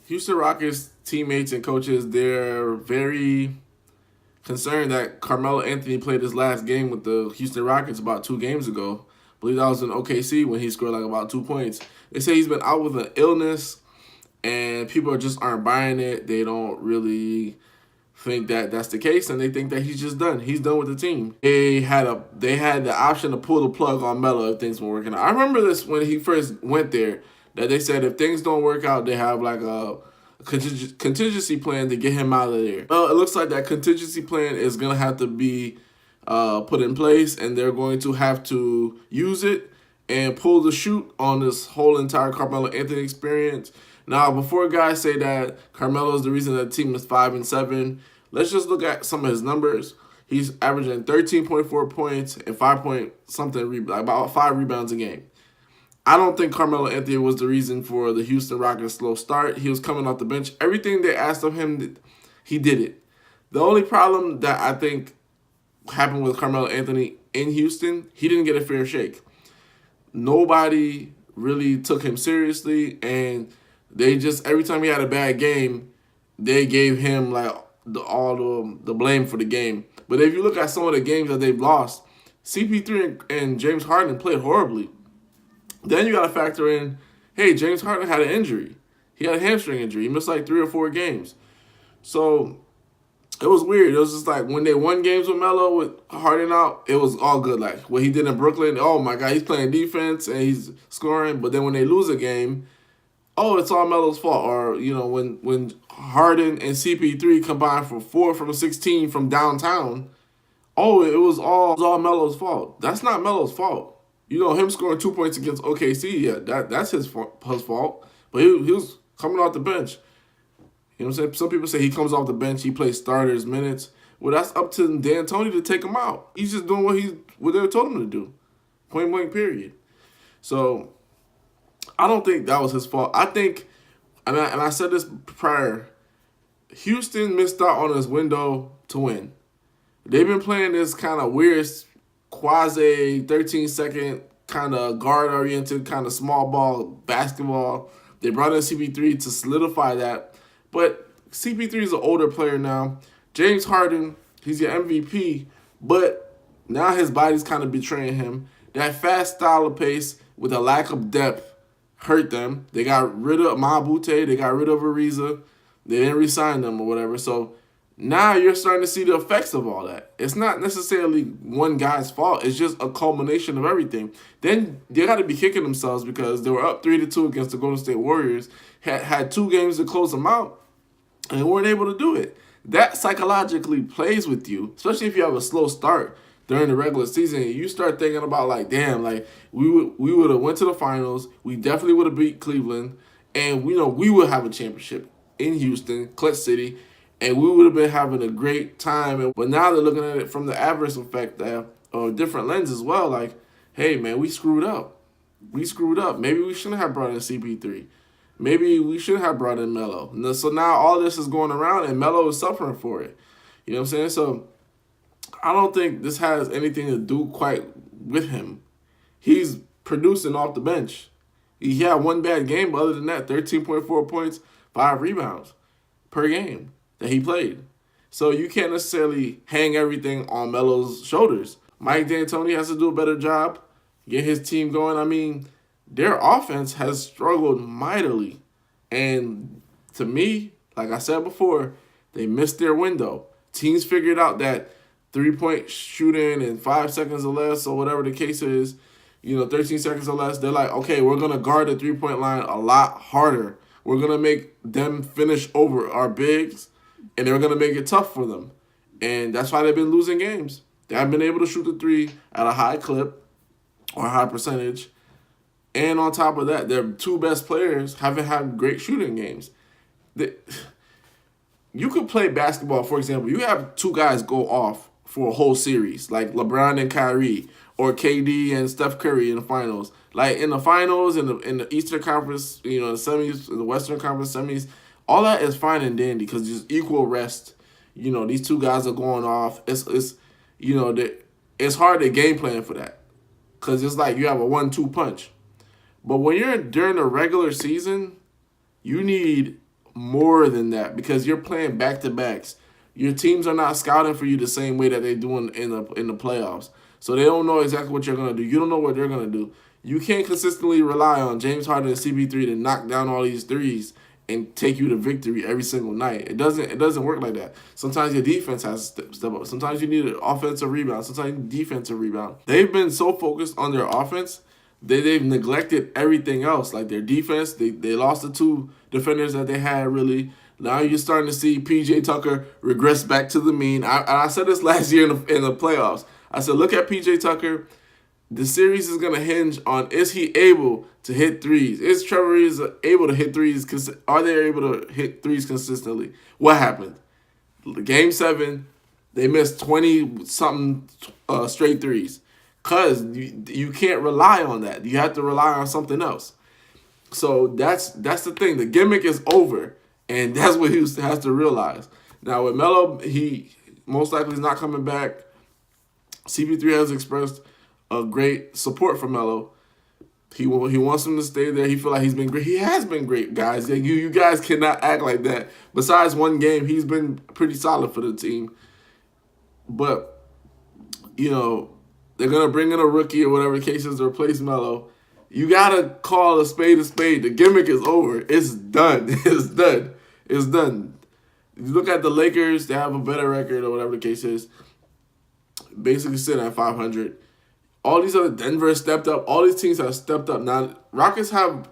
Houston Rockets teammates and coaches, they're very concerned that Carmelo Anthony played his last game with the Houston Rockets about 2 games ago. I believe that was in OKC when he scored like about 2 points. They say he's been out with an illness, and people just aren't buying it. They don't really think that that's the case, and they think that he's just done. He's done with the team. They had the option to pull the plug on Melo if things weren't working out. I remember this when he first went there, that they said if things don't work out, they have like a contingency plan to get him out of there. Well, it looks like that contingency plan is gonna have to be put in place, and they're going to have to use it and pull the chute on this whole entire Carmelo Anthony experience. Now, before guys say that Carmelo is the reason that the team is 5-7, let's just look at some of his numbers. He's averaging 13.4 points and 5 point something, about 5 rebounds a game. I don't think Carmelo Anthony was the reason for the Houston Rockets' slow start. He was coming off the bench. Everything they asked of him, he did it. The only problem that I think happened with Carmelo Anthony in Houston, he didn't get a fair shake. Nobody really took him seriously, and they just, every time he had a bad game, they gave him like all the blame for the game. But if you look at some of the games that they've lost, CP3 and James Harden played horribly. Then you got to factor in, hey, James Harden had an injury. He had a hamstring injury. He missed like 3 or 4 games. So it was weird. It was just like when they won games with Melo, with Harden out, it was all good. Like what he did in Brooklyn, oh my God, he's playing defense and he's scoring. But then when they lose a game, oh, it's all Melo's fault. Or, when Harden and CP3 combined for 4 from 16 from downtown, oh, it was all Melo's fault. That's not Melo's fault. Him scoring 2 points against OKC, yeah, that's his fault. But he was coming off the bench. You know what I'm saying? Some people say he comes off the bench, he plays starters minutes. Well, that's up to D'Antoni to take him out. He's just doing what they told him to do. Point blank, period. So I don't think that was his fault. I think, and I said this prior, Houston missed out on his window to win. They've been playing this kind of weird quasi 13-second kind of guard-oriented, kind of small ball basketball. They brought in CP3 to solidify that. But CP3 is an older player now. James Harden, he's your MVP, but now his body's kind of betraying him. That fast style of pace with a lack of depth hurt them. They got rid of Mabute. They got rid of Ariza. They didn't re-sign them or whatever. So now you're starting to see the effects of all that. It's not necessarily one guy's fault. It's just a culmination of everything. Then they got to be kicking themselves because they were up 3-2 against the Golden State Warriors, had 2 games to close them out, and weren't able to do it. That psychologically plays with you, especially if you have a slow start during the regular season. You start thinking about like, damn, like we would have went to the finals. We definitely would have beat Cleveland, and we would have a championship in Houston, Clutch City, and we would have been having a great time. But now they're looking at it from the adverse effect or a different lens as well. Like, hey, man, we screwed up. Maybe we shouldn't have brought in CP3. Maybe we should have brought in Melo. So now all this is going around, and Melo is suffering for it. You know what I'm saying? So I don't think this has anything to do quite with him. He's producing off the bench. He had 1 bad game, but other than that, 13.4 points, 5 rebounds per game that he played. So you can't necessarily hang everything on Melo's shoulders. Mike D'Antoni has to do a better job, get his team going. I mean, their offense has struggled mightily. And to me, like I said before, they missed their window. Teams figured out that 3-point shooting in 5 seconds or less, or whatever the case is, 13 seconds or less, they're like, okay, we're going to guard the 3-point line a lot harder. We're going to make them finish over our bigs, and they're going to make it tough for them. And that's why they've been losing games. They haven't been able to shoot the 3 at a high clip or a high percentage. And on top of that, their 2 best players haven't had great shooting games. You could play basketball, for example. You have 2 guys go off for a whole series, like LeBron and Kyrie, or KD and Steph Curry in the finals. Like in the finals, in the Eastern Conference, the semis, the Western Conference semis, all that is fine and dandy because just equal rest. These 2 guys are going off. It's hard to game plan for that because it's like you have a 1-2 punch. But when you're during the regular season, you need more than that because you're playing back-to-backs. Your teams are not scouting for you the same way that they're doing in the playoffs. So they don't know exactly what you're going to do. You don't know what they're going to do. You can't consistently rely on James Harden and CP3 to knock down all these threes and take you to victory every single night. It doesn't work like that. Sometimes your defense has to step up. Sometimes you need an offensive rebound. Sometimes you need defensive rebound. They've been so focused on their offense they've neglected everything else. Like their defense, they lost the two defenders that they had, really. Now you're starting to see P.J. Tucker regress back to the mean. I said this last year in the playoffs. I said, look at P.J. Tucker. The series is going to hinge on, is he able to hit threes? Is Trevor Ariza able to hit threes? Are they able to hit threes consistently? What happened? Game 7, they missed 20-something straight threes. Because you can't rely on that. You have to rely on something else. So that's the thing. The gimmick is over. And that's what Houston has to realize. Now, with Melo, he most likely is not coming back. CP3 has expressed a great support for Melo. He wants him to stay there. He feel like he's been great. He has been great, guys. You guys cannot act like that. Besides one game, he's been pretty solid for the team. But, they're going to bring in a rookie or whatever the case is to replace Melo. You got to call a spade a spade. The gimmick is over. It's done. It's done. It's done. You look at the Lakers, they have a better record or whatever the case is. Basically sitting at 500. All these other, Denver stepped up. All these teams have stepped up. Now, Rockets have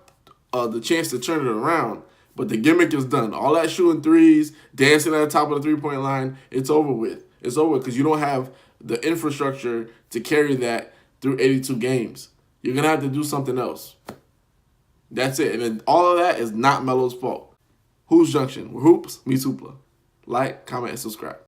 the chance to turn it around, but the gimmick is done. All that shooting threes, dancing at the top of the three-point line, it's over with. It's over because you don't have the infrastructure to carry that through 82 games. You're going to have to do something else. That's it. And then all of that is not Melo's fault. Hoops Junction. We're Hoops, meets Hoopla. Like, comment, and subscribe.